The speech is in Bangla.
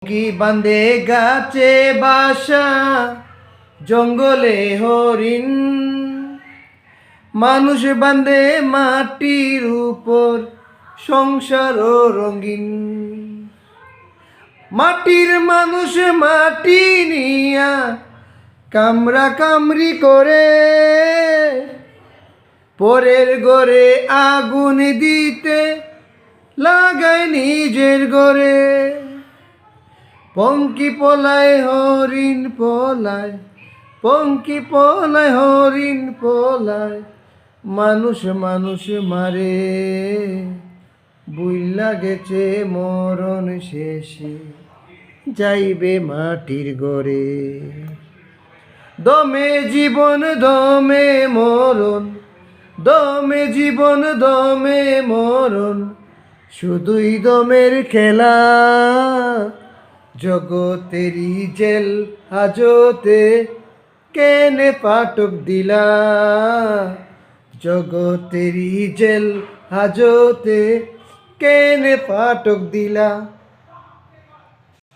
কি বাঁধে গাছে বাসা, জঙ্গলে হরিণ, মানুষ বাঁধে মাটির উপর, সংসার রঙিন। মাটির মানুষ মাটি নিয়া কামরা কামরি করে, পরের ঘরে আগুন দিতে লাগায় নিজের ঘরে। পঙ্কি পলায় হরিণ পলায়, পঙ্কি পলায় হরিণ পলায়, মানুষ মানুষ মারে। বুইলা গেছে মরণ শেষে, যাইবে মাটির ঘরে। দমে জীবন দমে মরণ, দমে জীবন দমে মরণ, শুধুই দমের খেলা। জগতেরই জেল হাজতে কেনে পাটক দিলা, জগতেরই জেল হাজতে কেনে পাটক দিলা।